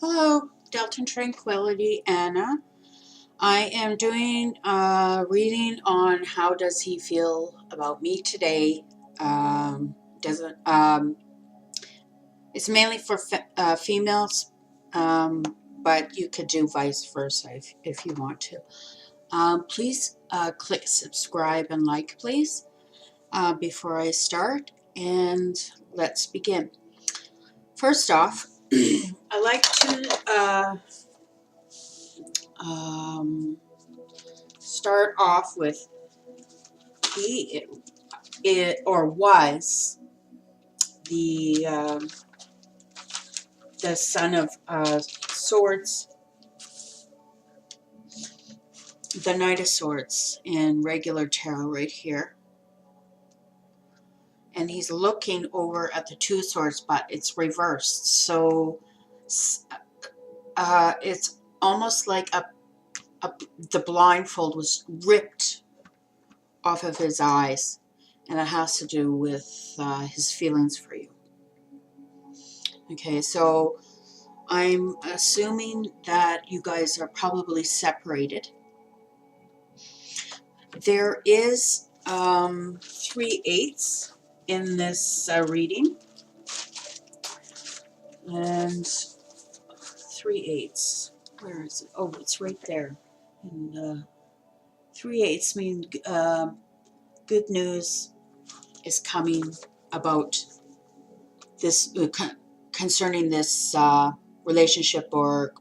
Hello, Delton Tranquility, Anna. I am doing a reading on how does he feel about me today. Doesn't It's mainly for females, but you could do vice versa if you want to. Please click subscribe and like, please, before I start, and let's begin. First off, I like to start off with he was the the son of swords, the Knight of Swords in regular tarot right here, and he's looking over at the Two of Swords, but it's reversed, so it's almost like the blindfold was ripped off of his eyes, and it has to do with his feelings for you. Okay, so I'm assuming that you guys are probably separated. There is 3/8 in this reading, and 3/8. Where is it? Oh, it's right there. And 3/8 mean good news is coming about this concerning this relationship, or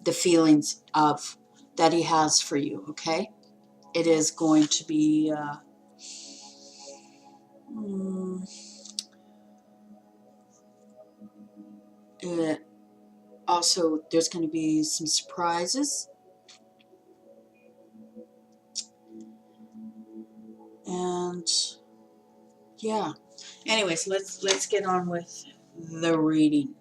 the feelings of that he has for you. Okay, it is going to be also there's going to be some surprises, and yeah. Anyways, let's get on with the reading.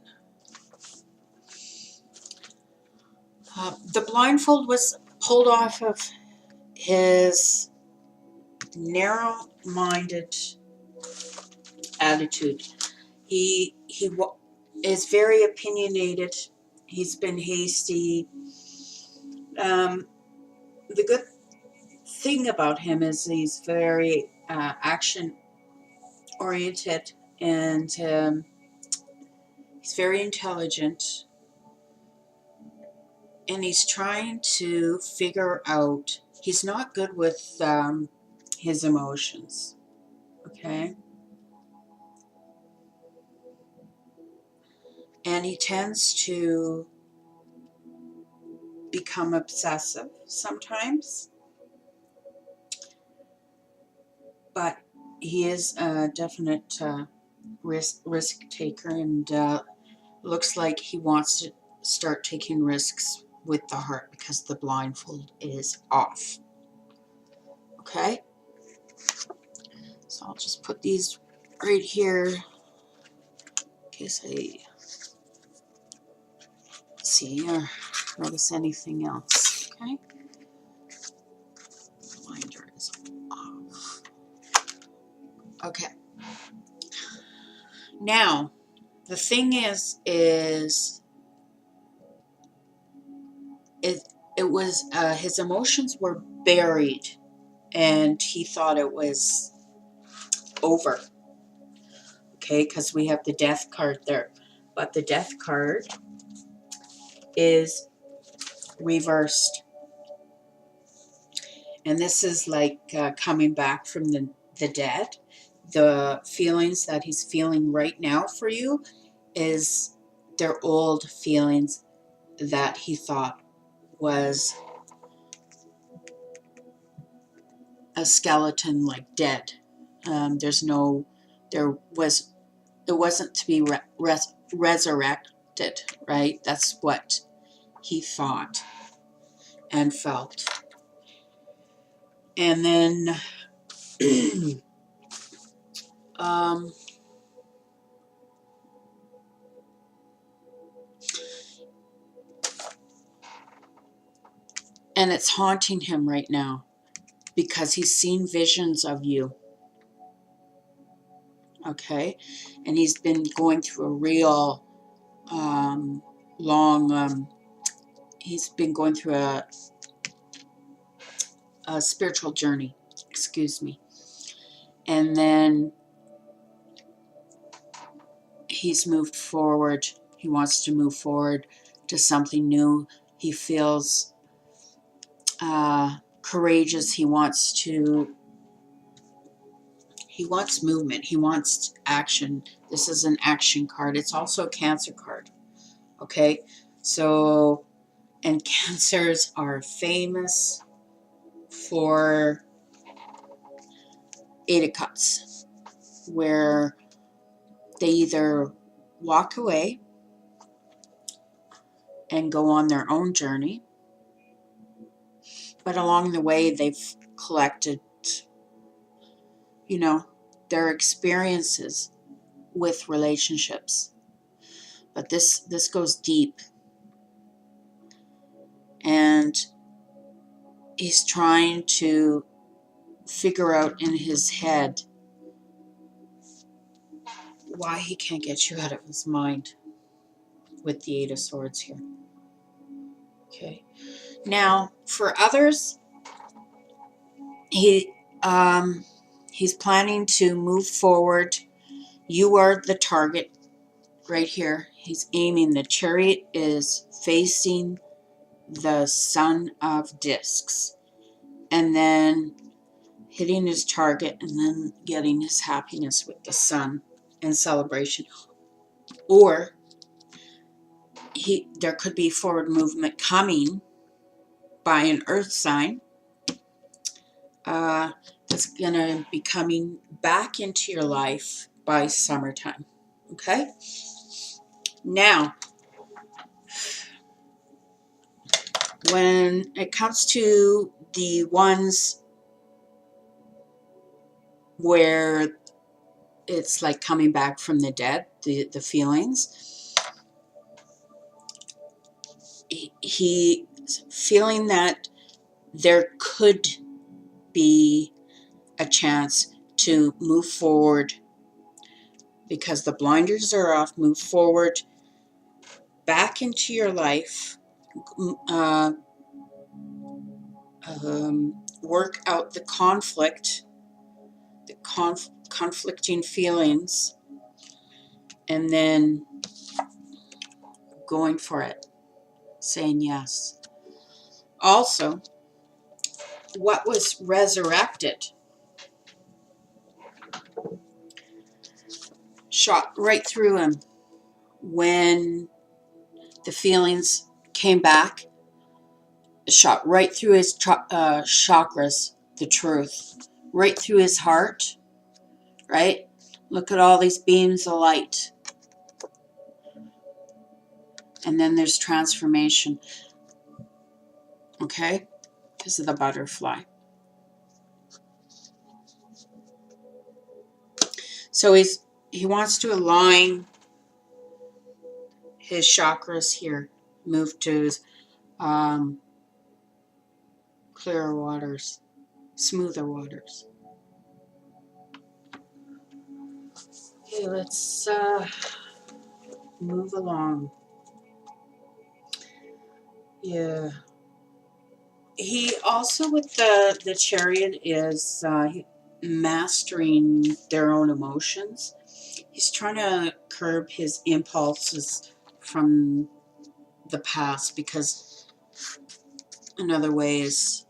The blindfold was pulled off of his narrow-minded attitude. He is very opinionated. He's been hasty. The good thing about him is he's very action-oriented, and he's very intelligent. And he's trying to figure out, he's not good with his emotions, okay? And he tends to become obsessive sometimes, but he is a definite risk taker, and looks like he wants to start taking risks with the heart because the blindfold is off. Okay, so I'll just put these right here in case I see or notice anything else. Okay, blinder is off. Okay, now the thing is it was his emotions were buried, and he thought it was over. Okay, because we have the death card there, but the death card is reversed, and this is like coming back from the dead. The feelings that he's feeling right now for you is their old feelings that he thought was a skeleton, like dead. It wasn't to be resurrected, right? That's what he thought and felt. And then and it's haunting him right now because he's seen visions of you. Okay, and he's been going through a real long, he's been going through a spiritual journey, excuse me. And then he's moved forward. He wants to move forward to something new. He feels courageous. He wants movement. He wants action. This is an action card. It's also a Cancer card. Okay, so, and Cancers are famous for 8 of Cups, where they either walk away and go on their own journey, but along the way they've collected, their experiences with relationships. But this goes deep, and he's trying to figure out in his head why he can't get you out of his mind with the 8 of Swords here. Okay. Now, for others, he's planning to move forward. You are the target right here. He's aiming. The Chariot is facing the Son of Discs, and then hitting his target, and then getting his happiness with the Sun and celebration. Or there could be forward movement coming by an Earth sign that's going to be coming back into your life by summertime. Okay? Now, when it comes to the ones where it's like coming back from the dead, the feelings, he's feeling that there could be a chance to move forward because the blinders are off, move forward back into your life, work out the conflict, the conflicting feelings, and then going for it, saying yes. Also, what was resurrected shot right through him when the feelings came back. It shot right through his chakras, the truth, right through his heart, right? Look at all these beams of light. And then there's transformation, okay? Because of the butterfly. So he wants to align his chakras here, move to his clearer waters, smoother waters. Okay, let's move along. Yeah. He also, with the Chariot, is mastering their own emotions. He's trying to curb his impulses from the past, because another way is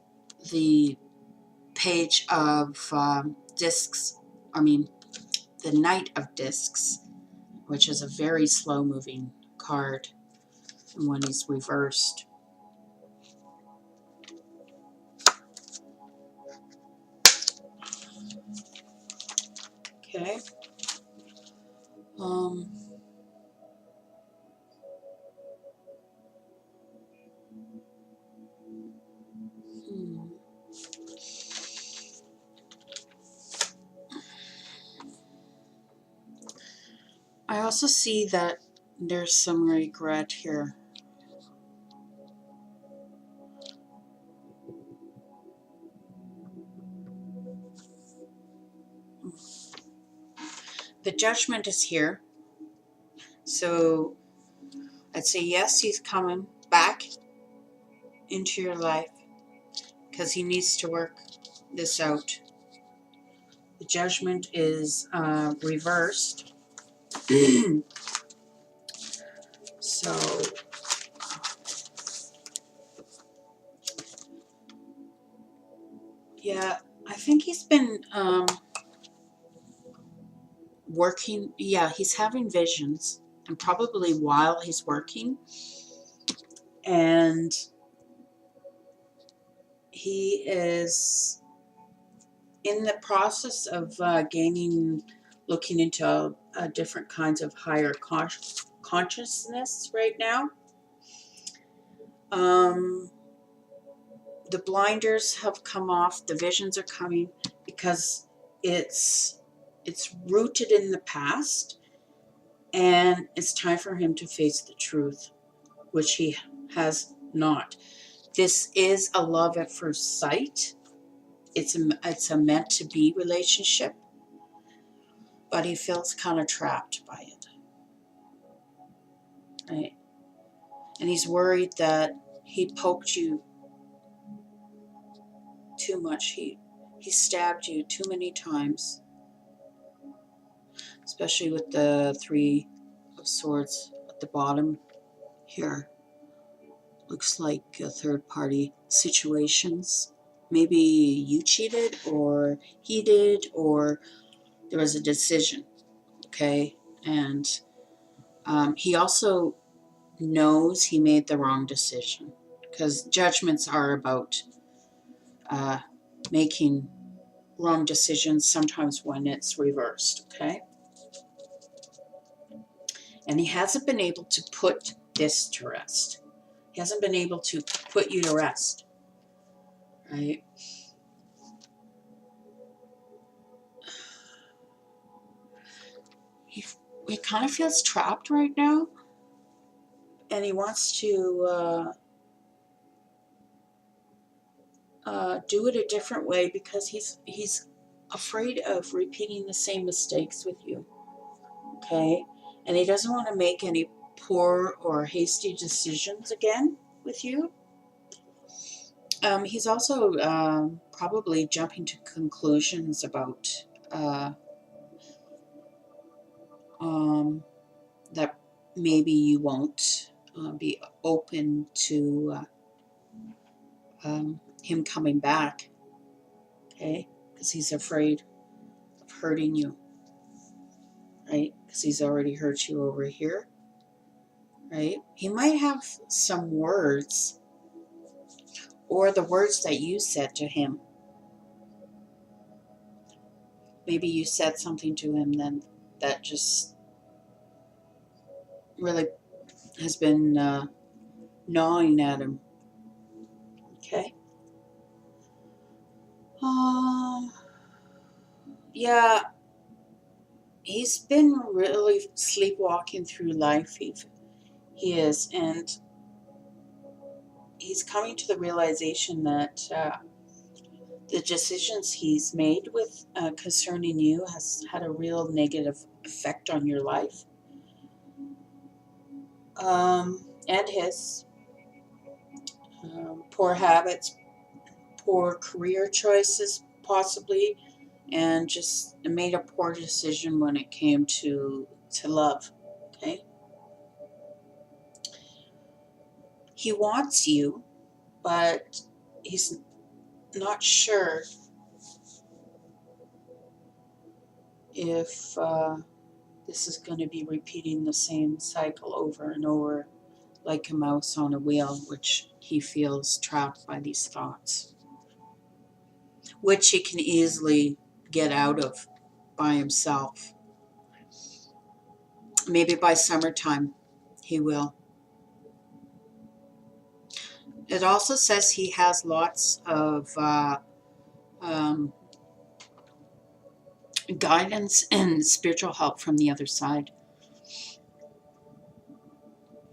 the Page of Discs, the Knight of Discs, which is a very slow moving card when he's reversed. Okay. I also see that there's some regret here. The Judgment is here. So I'd say yes, he's coming back into your life because he needs to work this out. The judgment is reversed. So, yeah, I think he's been working. Yeah, he's having visions, and probably while he's working. And he is in the process of looking into different kinds of higher consciousness right now. The blinders have come off, the visions are coming because it's rooted in the past, and it's time for him to face the truth, which he has not. This is a love at first sight. It's a meant to be relationship, but he feels kind of trapped by it, right? And he's worried that he poked you too much. He stabbed you too many times, especially with the Three of Swords at the bottom here. Looks like third party situations. Maybe you cheated, or he did, or there was a decision, okay? And he also knows he made the wrong decision, because judgments are about making wrong decisions, sometimes when it's reversed, okay? And he hasn't been able to put this to rest. He hasn't been able to put you to rest, right? He kind of feels trapped right now, and he wants to do it a different way because he's afraid of repeating the same mistakes with you, okay? And he doesn't want to make any poor or hasty decisions again with you. He's also probably jumping to conclusions about that maybe you won't be open to him coming back, okay? Because he's afraid of hurting you, right? Because he's already hurt you over here, right? He might have some words, or the words that you said to him. Maybe you said something to him then that just really has been gnawing at him, okay? Yeah, he's been really sleepwalking through life. He is, and he's coming to the realization that the decisions he's made with concerning you has had a real negative effect on your life, and his poor habits, poor career choices, possibly, and just made a poor decision when it came to love, okay? He wants you, but he's not sure if this is going to be repeating the same cycle over and over like a mouse on a wheel, which he feels trapped by these thoughts, which he can easily get out of by himself. Maybe by summertime he will. It also says he has lots of guidance and spiritual help from the other side,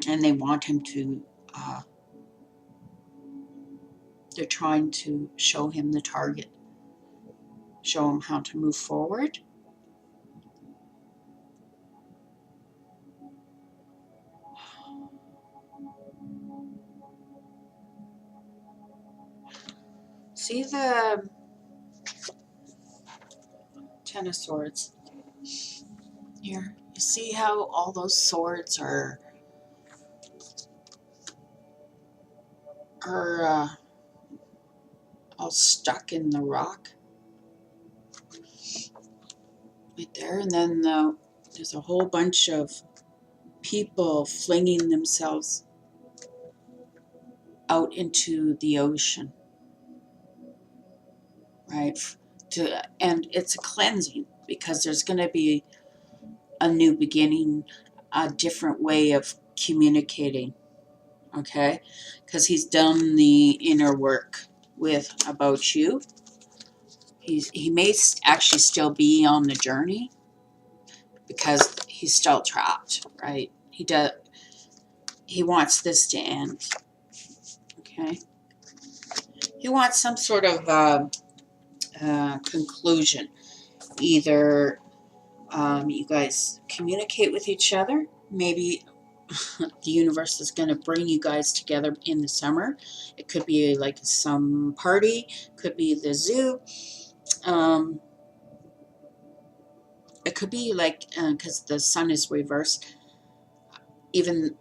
and they want him to they're trying to show him the target, show him how to move forward. See the Ten of Swords here? You see how all those swords are all stuck in the rock right there, and then there's a whole bunch of people flinging themselves out into the ocean, right? And it's a cleansing because there's going to be a new beginning, a different way of communicating, okay? Because he's done the inner work about you. He may actually still be on the journey because he's still trapped, right? He wants this to end, okay? He wants some sort of conclusion. Either you guys communicate with each other. Maybe the universe is going to bring you guys together in the summer. It could be like some party, could be the zoo. It could be like, because the sun is reversed, even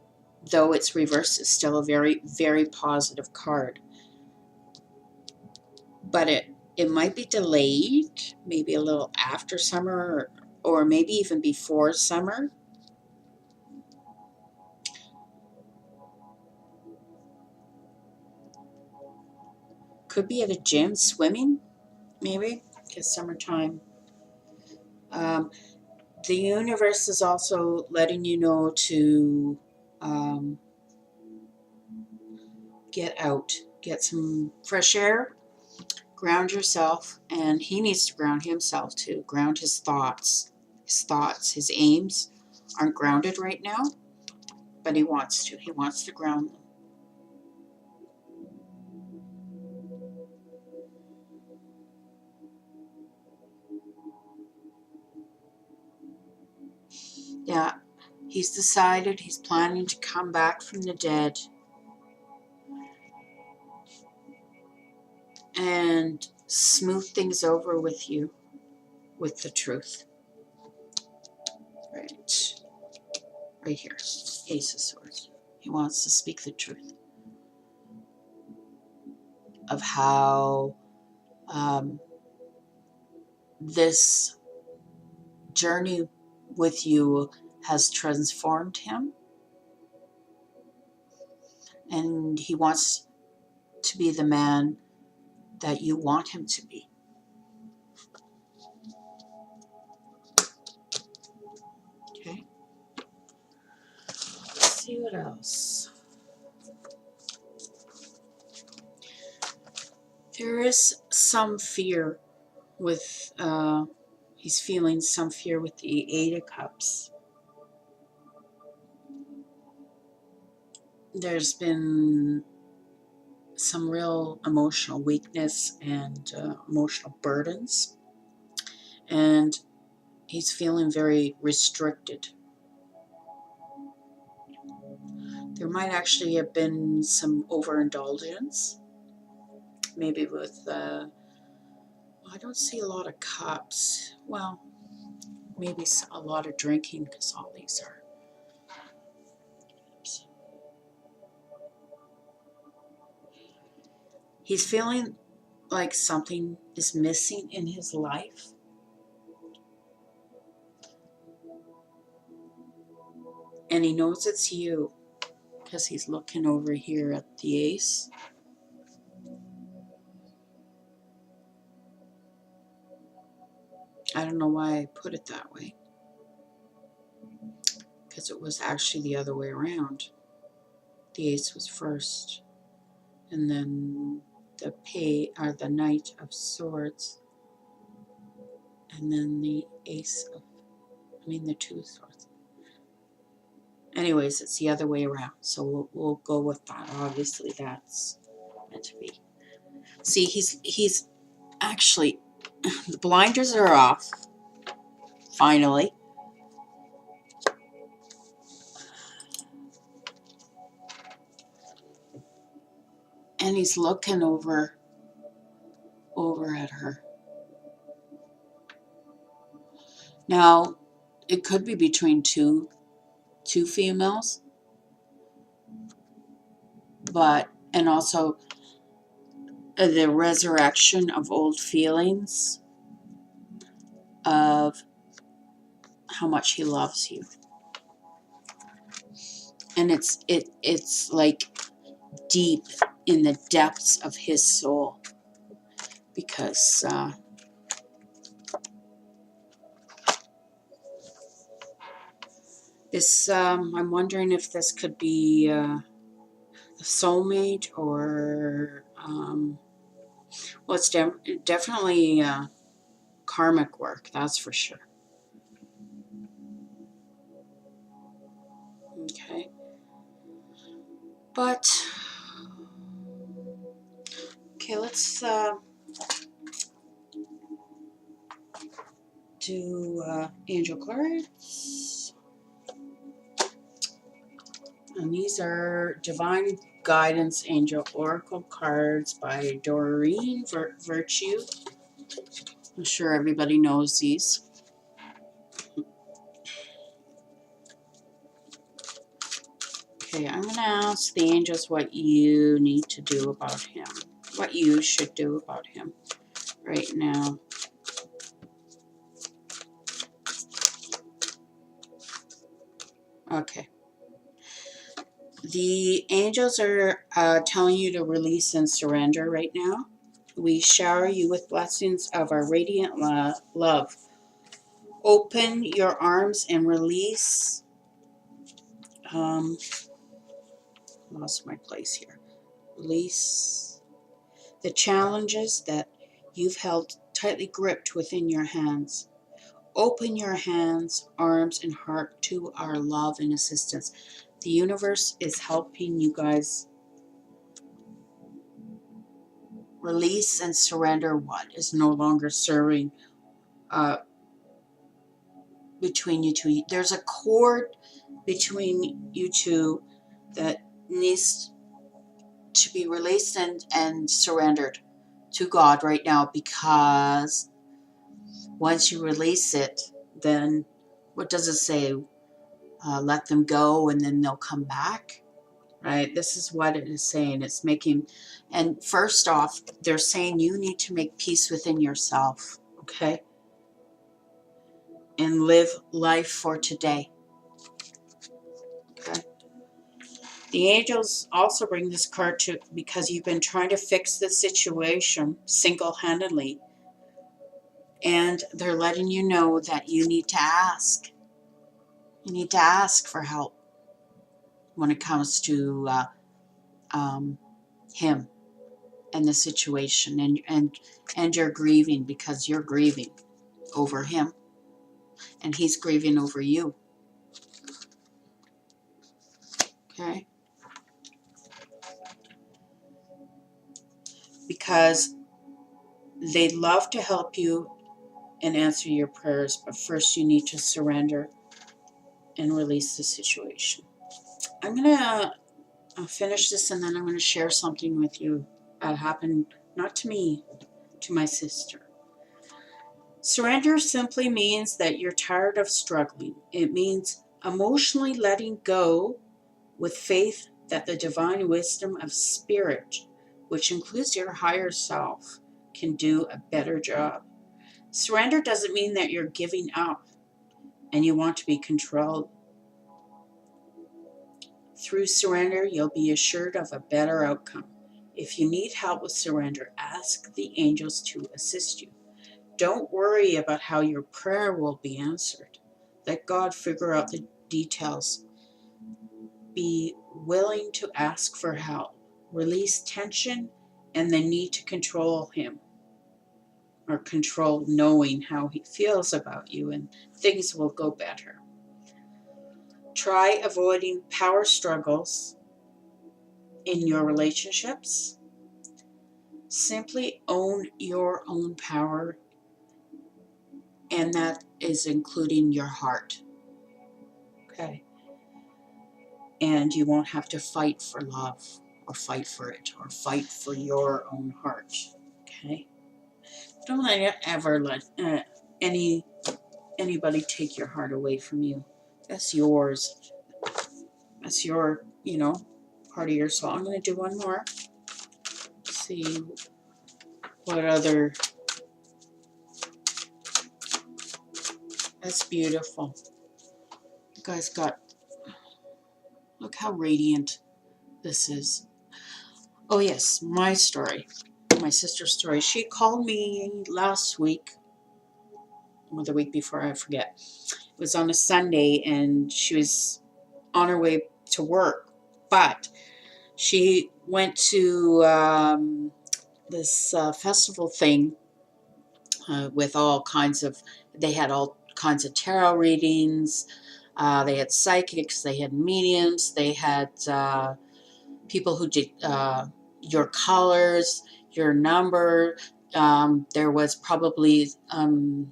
though it's reversed, it's still a very, very positive card. But it might be delayed, maybe a little after summer, or maybe even before summer. Could be at a gym, swimming, maybe, because summertime. The universe is also letting you know to get out, get some fresh air, ground yourself, and he needs to ground himself too, ground his thoughts. His aims aren't grounded right now, but he wants to ground them. Yeah, he's decided he's planning to come back from the dead and smooth things over with you, with the truth. Right here, Ace of Swords. He wants to speak the truth of how this journey with you has transformed him, and he wants to be the man that you want him to be. Okay. Let's see what else. There is some fear with, he's feeling some fear with the Eight of Cups. There's been some real emotional weakness and emotional burdens, and he's feeling very restricted. There might actually have been some overindulgence, maybe with, I don't see a lot of cups. Well, maybe a lot of drinking, because all these are. Oops. He's feeling like something is missing in his life. And he knows it's you, because he's looking over here at the Ace. I don't know why I put it that way, because it was actually the other way around. The Ace was first, and then the Knight of Swords, and then the the Two of Swords. Anyways, it's the other way around, so we'll go with that. Obviously, that's meant to be. See, he's actually, the blinders are off, finally. And he's looking over over at her. Now, it could be between two females, but, and also the resurrection of old feelings of how much he loves you. And it's like deep in the depths of his soul, because this I'm wondering if this could be a soulmate, or well, it's definitely karmic work, that's for sure. Okay, but okay, let's do angel cards. And these are Divine Guidance Angel Oracle cards by Doreen Virtue. I'm sure everybody knows these. Okay, I'm going to ask the angels what you need to do about him. What you should do about him right now. Okay. The angels are telling you to release and surrender right now. We shower you with blessings of our radiant love. Open your arms and release. Lost my place here. Release the challenges that you've held tightly gripped within your hands. Open your hands, arms, and heart to our love and assistance. The universe is helping you guys release and surrender what is no longer serving between you two. There's a cord between you two that needs to be released and surrendered to God right now, because once you release it, then what does it say? Let them go and then they'll come back, right? This is what it is saying. It's making, and first off, they're saying you need to make peace within yourself, okay? And live life for today, okay? The angels also bring this card to because you've been trying to fix the situation single-handedly, and they're letting you know that you need to ask. You need to ask for help when it comes to him and the situation, and you're grieving because you're grieving over him, and he's grieving over you. Okay? Because they'd love to help you and answer your prayers, but first you need to surrender and release the situation. I'm going to finish this, and then I'm going to share something with you that happened not to me, to my sister. Surrender simply means that you're tired of struggling. It means emotionally letting go with faith that the divine wisdom of spirit, which includes your higher self, can do a better job. Surrender doesn't mean that you're giving up and you want to be controlled. Through surrender, you'll be assured of a better outcome. If you need help with surrender, ask the angels to assist you. Don't worry about how your prayer will be answered. Let God figure out the details. Be willing to ask for help. Release tension and the need to control him, or control knowing how he feels about you, and things will go better. Try avoiding power struggles in your relationships. Simply own your own power, and that is including your heart. Okay? And you won't have to fight for love, or fight for it, or fight for your own heart. Okay? Don't ever let anybody take your heart away from you. That's yours. That's your, part of your soul. I'm going to do one more. See what other. That's beautiful. You guys got. Look how radiant this is. Oh yes, my story. My sister's story. She called me last week, or the week before, I forget. It was on a Sunday, and she was on her way to work, but she went to this festival thing with all kinds of. They had all kinds of tarot readings. They had psychics. They had mediums. They had people who did your colors, your number. There was probably the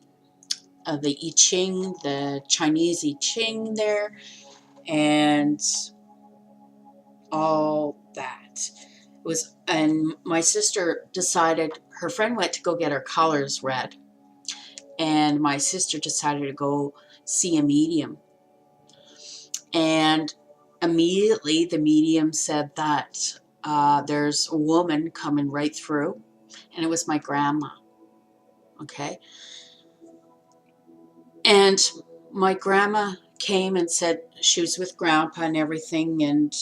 I Ching, the Chinese I Ching there, and all that. It was, and my sister decided, her friend went to go get her colors read, and my sister decided to go see a medium. And immediately the medium said that there's a woman coming right through, and it was my grandma. Okay. And my grandma came and said she was with grandpa and everything, and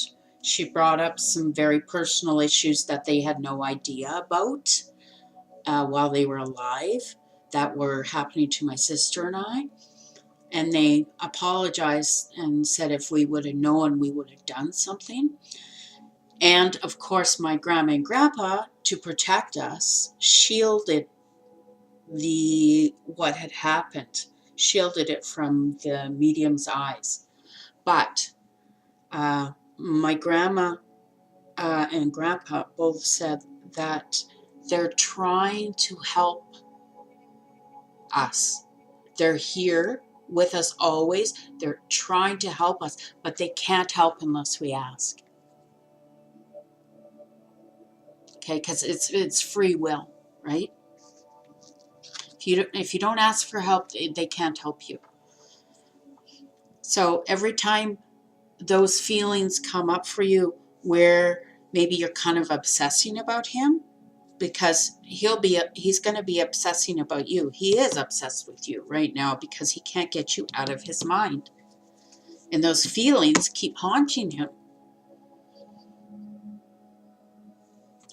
she brought up some very personal issues that they had no idea about while they were alive that were happening to my sister and I. And they apologized and said if we would have known, we would have done something. And of course, my grandma and grandpa, to protect us, shielded what had happened, shielded it from the medium's eyes. But my grandma and grandpa both said that they're trying to help us. They're here with us always. They're trying to help us, but they can't help unless we ask. Okay, because it's free will, right? If you don't ask for help, they can't help you. So every time those feelings come up for you where maybe you're kind of obsessing about him, because he's going to be obsessing about you. He is obsessed with you right now because he can't get you out of his mind. And those feelings keep haunting him.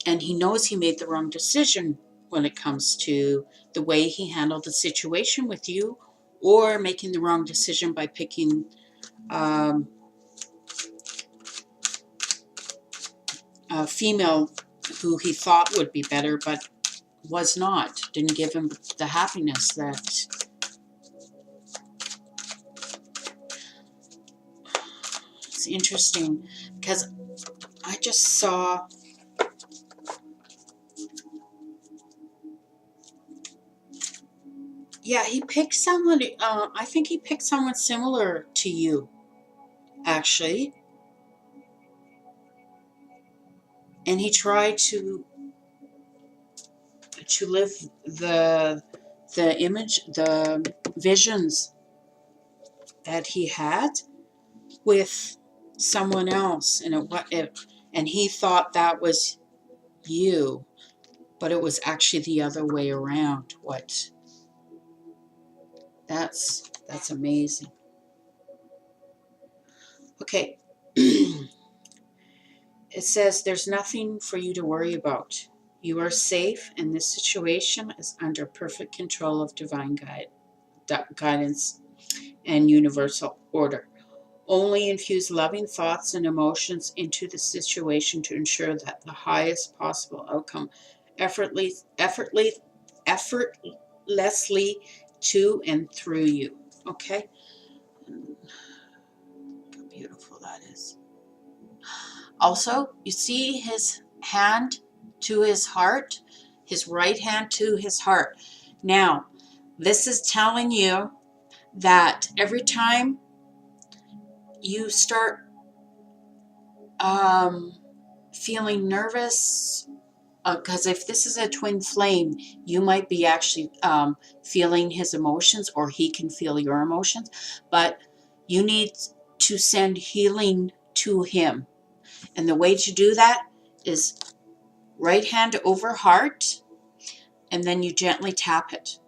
And he knows he made the wrong decision when it comes to the way he handled the situation with you, or making the wrong decision by picking a female who he thought would be better, but was not. Didn't give him the happiness that. It's interesting because I just saw. Yeah, he picked someone. I think he picked someone similar to you, actually, and he tried to live the image, the visions that he had with someone else, and and he thought that was you, but it was actually the other way around. That's amazing. Okay. It says there's nothing for you to worry about. You are safe, and this situation is under perfect control of divine guidance and universal order. Only infuse loving thoughts and emotions into the situation to ensure that the highest possible outcome effortlessly to and through you. Okay? How beautiful that is. Also, you see his hand to his heart, his right hand to his heart. Now, this is telling you that every time you start feeling nervous because if this is a twin flame, you might be actually feeling his emotions, or he can feel your emotions, but you need to send healing to him. And the way to do that is right hand over heart, and then you gently tap it.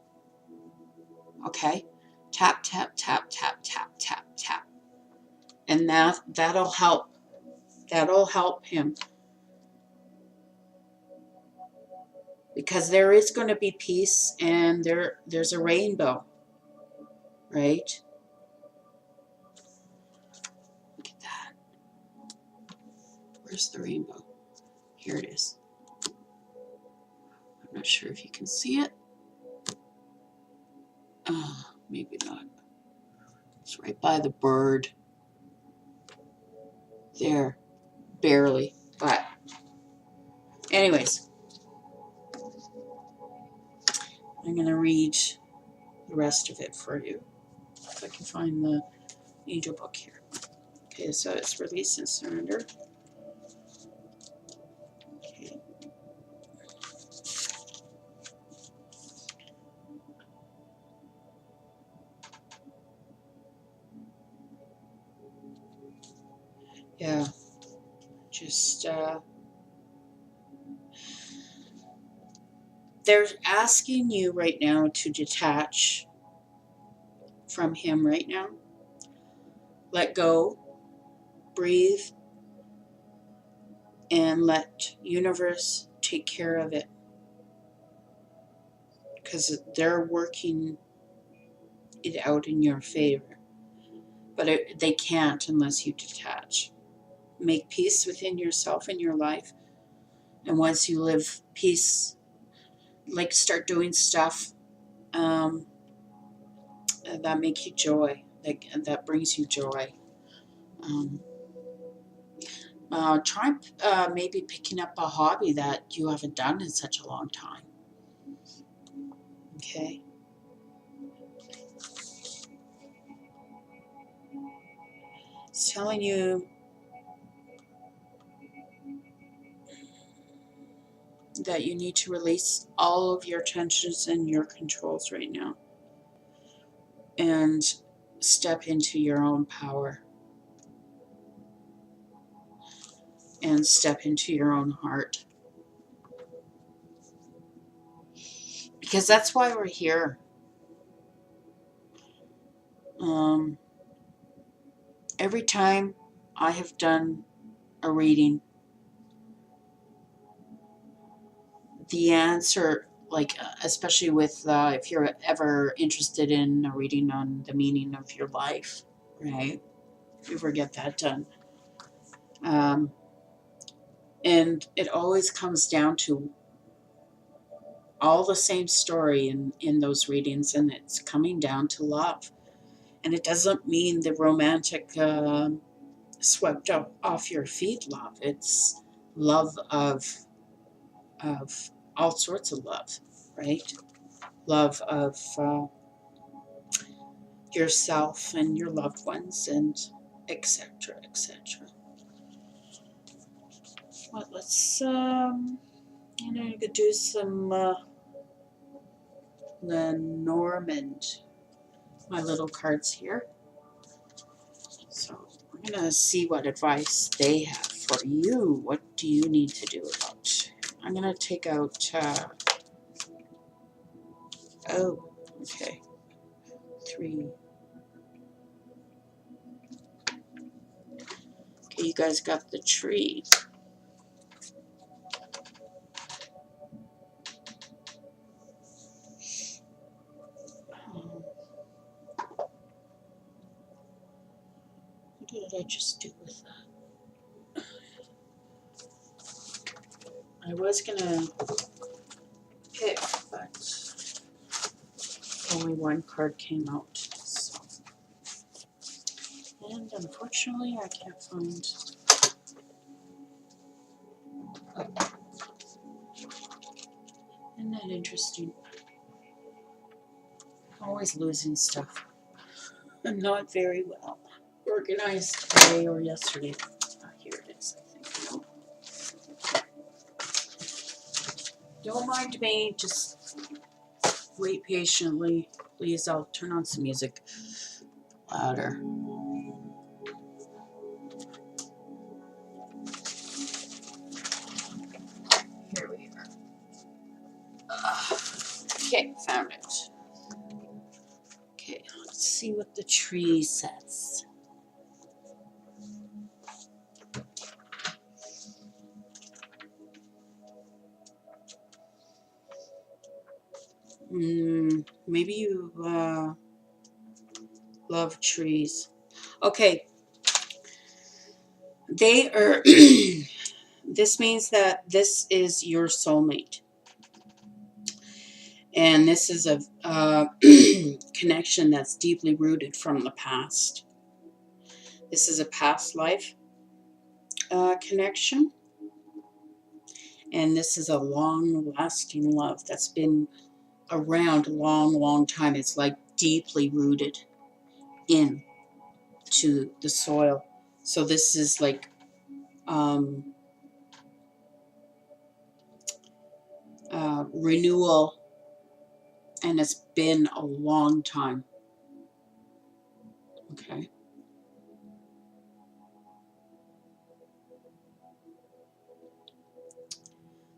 Okay? Tap, tap, tap, tap, tap, tap, tap. And that'll help. That'll help him. Because there is going to be peace, and there's a rainbow. Right? Look at that. Where's the rainbow? Here it is. I'm not sure if you can see it. Maybe not. It's right by the bird. There. Barely. But anyways, I'm going to read the rest of it for you. If I can find the angel book here. Okay, so it's release and surrender. Okay. Yeah, just they're asking you right now to detach from him right now. Let go, breathe, and let universe take care of it. Because they're working it out in your favor. But they can't unless you detach. Make peace within yourself and your life. And once you live peace, like start doing stuff that make you joy, that brings you joy. Try maybe picking up a hobby that you haven't done in such a long time. Okay. It's telling you that you need to release all of your tensions and your controls right now and step into your own power and step into your own heart. Because that's why we're here. Every time I have done a reading, the answer, like especially with if you're ever interested in a reading on the meaning of your life, right? If you ever get that done. And it always comes down to all the same story in those readings, and it's coming down to love. And it doesn't mean the romantic swept up off your feet love. It's love of all sorts of love, right? Love of yourself and your loved ones, and etc. etc. Well, let's do some Lenormand, my little cards here. So we're gonna see what advice they have for you. What do you need to do about? I'm gonna take out. Oh, okay. 3. Okay, you guys got the tree. What did I just do with that? I was gonna pick, but only one card came out. So. And unfortunately, I can't find. Isn't that interesting? Always losing stuff. I'm not very well organized today or yesterday. Here it is, I think. Don't mind me, just wait patiently. Please, I'll turn on some music louder. Here we are. Okay, found it. Okay, let's see what the tree says. Maybe you love trees. Okay, they are. This means that this is your soulmate, and this is a connection that's deeply rooted from the past. This is a past life connection, and this is a long-lasting love that's been around a long time. It's like deeply rooted in to the soil. So this is like renewal, and it's been a long time. Okay.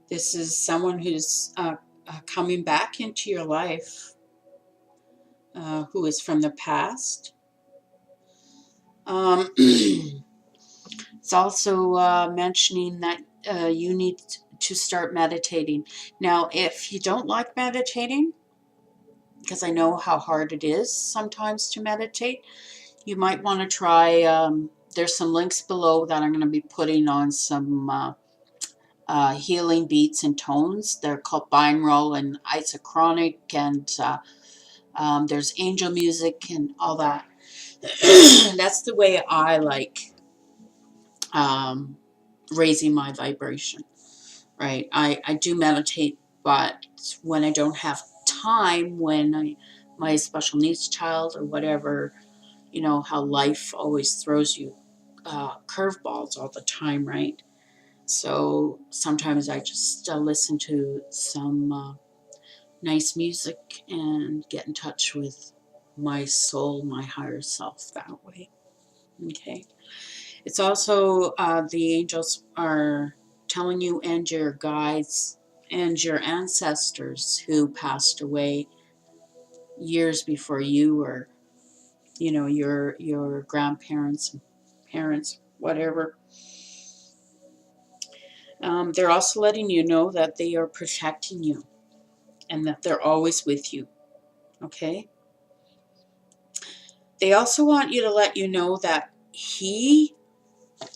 This is someone who's coming back into your life, who is from the past. It's also mentioning that you need to start meditating. Now, if you don't like meditating, because I know how hard it is sometimes to meditate, you might want to try, there's some links below that I'm going to be putting on some healing beats and tones. They're called binaural and isochronic, and there's angel music and all that. That's the way I like raising my vibration, right? I do meditate, but when I don't have time, when my special needs child or whatever, you know how life always throws you curveballs all the time, right? So sometimes I just listen to some nice music and get in touch with my soul, my higher self that way. Okay. It's also the angels are telling you, and your guides and your ancestors who passed away years before you, or you know, your grandparents, parents, whatever. They're also letting you know that they are protecting you and that they're always with you. Okay. They also want you to let you know that the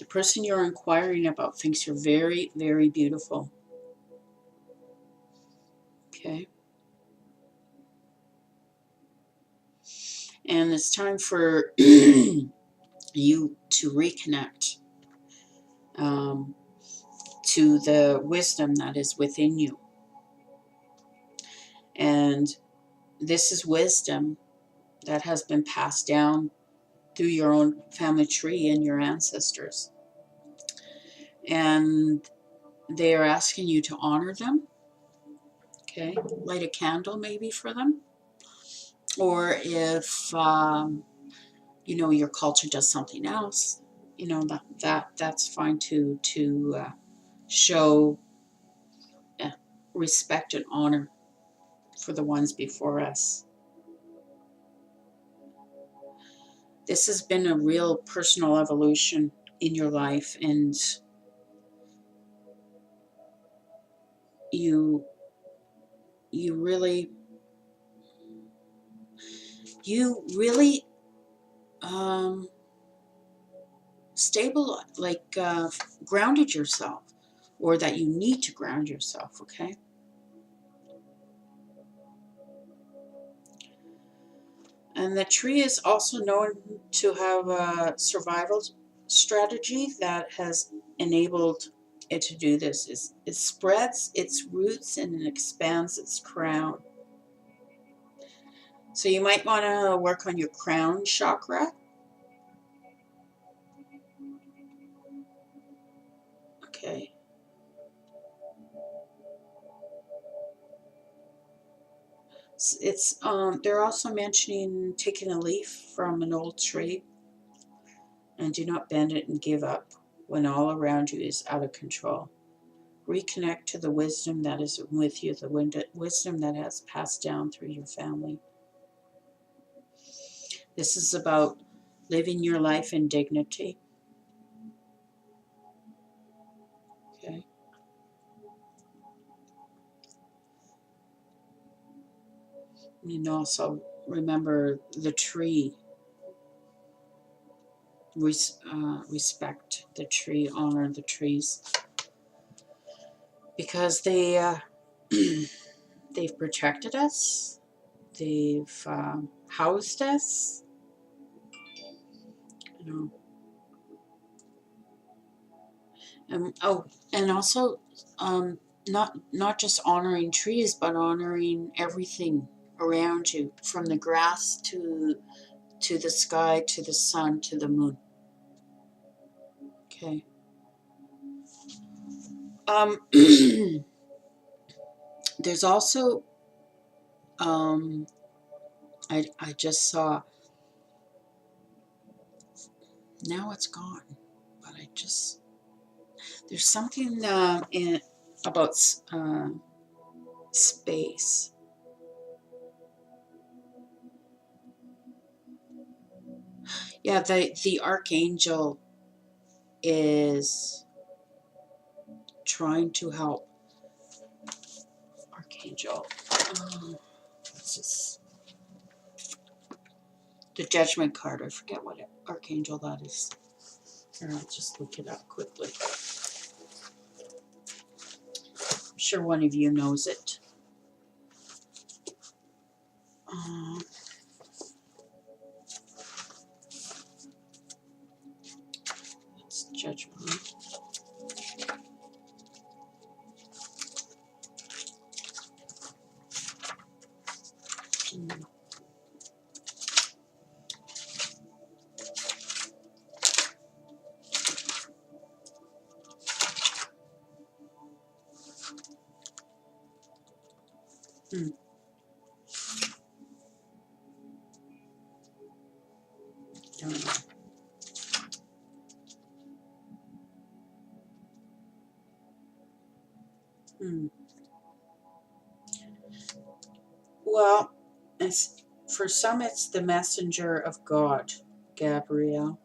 person you're inquiring about, thinks you're very, very beautiful. Okay. And it's time for you to reconnect to the wisdom that is within you. And this is wisdom that has been passed down through your own family tree and your ancestors. And they are asking you to honor them. Okay. Light a candle maybe for them. Or if, you know, your culture does something else, you know, that's fine to show respect and honor for the ones before us. This has been a real personal evolution in your life, and you really stable, like grounded yourself, or that you need to ground yourself. Okay. And the tree is also known to have a survival strategy that has enabled it to do this. It spreads its roots and it expands its crown. So you might want to work on your crown chakra. Okay. They're also mentioning taking a leaf from an old tree, and do not bend it and give up when all around you is out of control. Reconnect to the wisdom that is with you, the wisdom that has passed down through your family. This is about living your life in dignity. Okay. And also remember the tree. Respect the tree, honor the trees, because they've protected us, they've housed us, you know. And also, not just honoring trees, but honoring everything around you, from the grass to the sky, to the sun, to the moon. Okay. There's also I just saw, now it's gone, but there's something in about space. Yeah, the archangel is trying to help. Archangel, it's just the Judgment card. I forget what archangel that is. Here, I'll just look it up quickly. I'm sure one of you knows it. It's Judgment. Don't know. Well, for some, it's the messenger of God, Gabriel.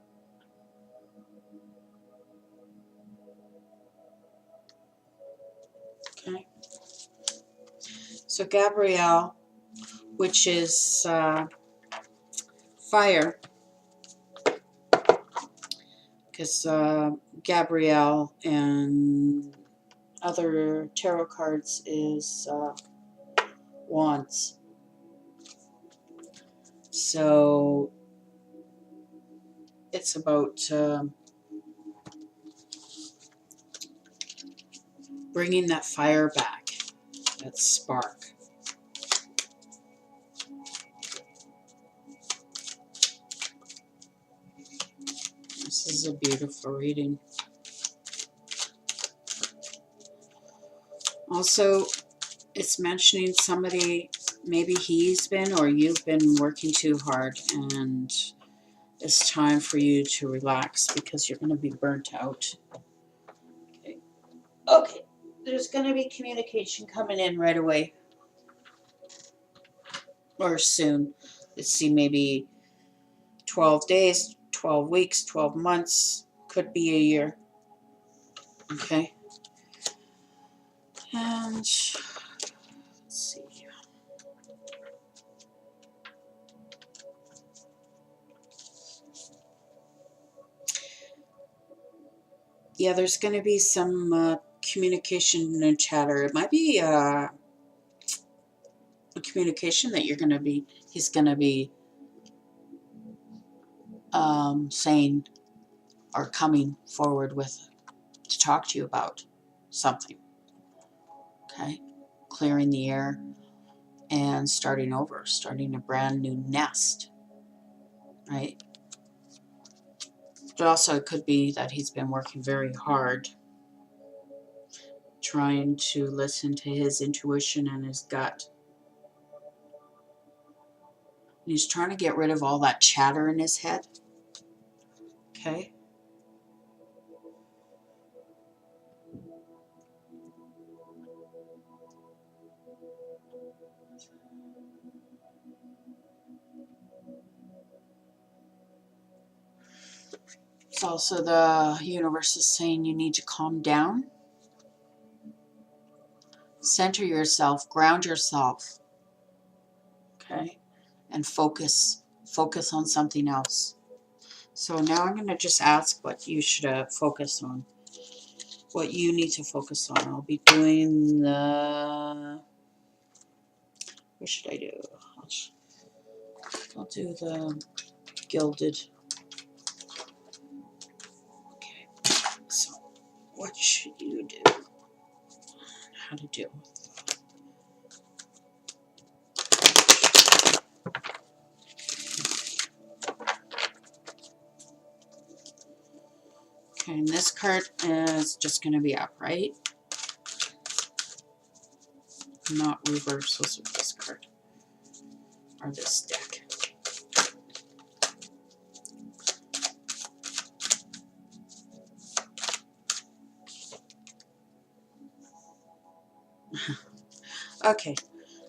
Okay. So Gabriel, which is fire, because Gabriel and other tarot cards is wands. So it's about bringing that fire back, that spark. This is a beautiful reading. Also, it's mentioning somebody, maybe he's been or you've been working too hard, and it's time for you to relax because you're going to be burnt out. Okay. Okay. There's going to be communication coming in right away. Or soon. Let's see, maybe 12 days, 12 weeks, 12 months, could be a year. Okay. And let's see. Yeah, there's going to be some communication and chatter. It might be a communication that he's going to be saying or coming forward with to talk to you about something. Okay. Clearing the air and starting over, starting a brand new nest. Right. But also it could be that he's been working very hard trying to listen to his intuition and his gut. he's trying to get rid of all that chatter in his head. Okay. It's also the universe is saying you need to calm down, center yourself, ground yourself, okay, and focus on something else. So now I'm going to just ask what you should focus on, what you need to focus on. I'll be doing the, what should I do? I'll do the gilded. Okay, so what should you do? How to deal with that. Okay, and this card is just going to be upright, not reversals with this card or this deck. Okay,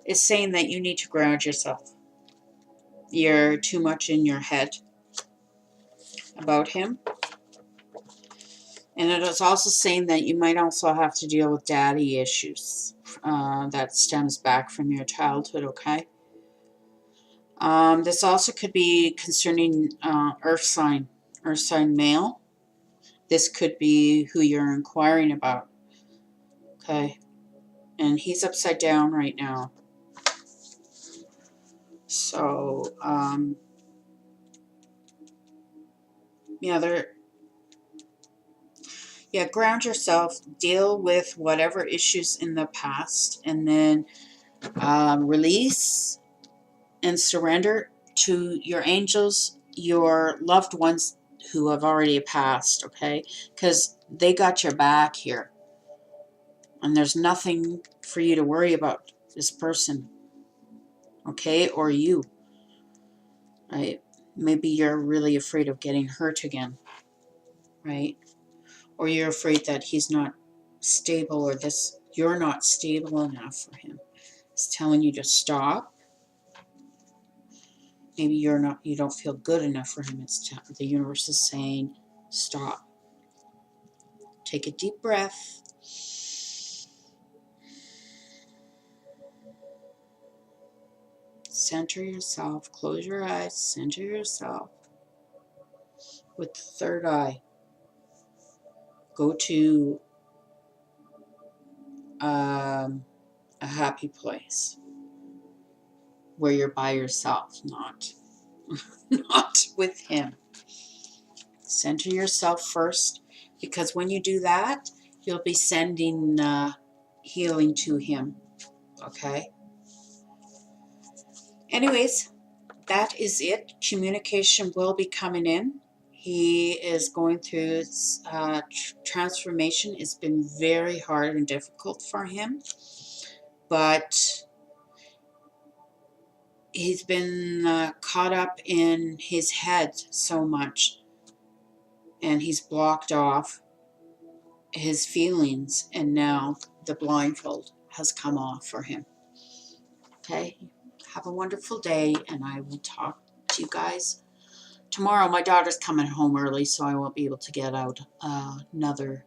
it's saying that you need to ground yourself. You're too much in your head about him. And it is also saying that you might also have to deal with daddy issues that stems back from your childhood, okay? This also could be concerning earth sign male. This could be who you're inquiring about, okay? And he's upside down right now. So, yeah, ground yourself, deal with whatever issues in the past, and then release and surrender to your angels, your loved ones who have already passed, okay? Because they got your back here. And there's nothing for you to worry about this person, okay? Or you, right? Maybe you're really afraid of getting hurt again, right? Or you're afraid that he's not stable, or you're not stable enough for him. It's telling you to stop. Maybe you don't feel good enough for him. The universe is saying stop. Take a deep breath. Center yourself. Close your eyes. Center yourself. With the third eye, go to a happy place where you're by yourself, not with him. Center yourself first, because when you do that, you'll be sending healing to him, okay? Anyways, that is it. Communication will be coming in. He is going through transformation. It's been very hard and difficult for him, but he's been caught up in his head so much, and he's blocked off his feelings, and now the blindfold has come off for him. Okay, have a wonderful day, and I will talk to you guys tomorrow. My daughter's coming home early, so I won't be able to get out another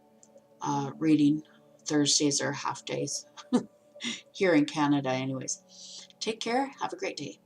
reading. Thursdays are half days here in Canada anyways. Take care. Have a great day.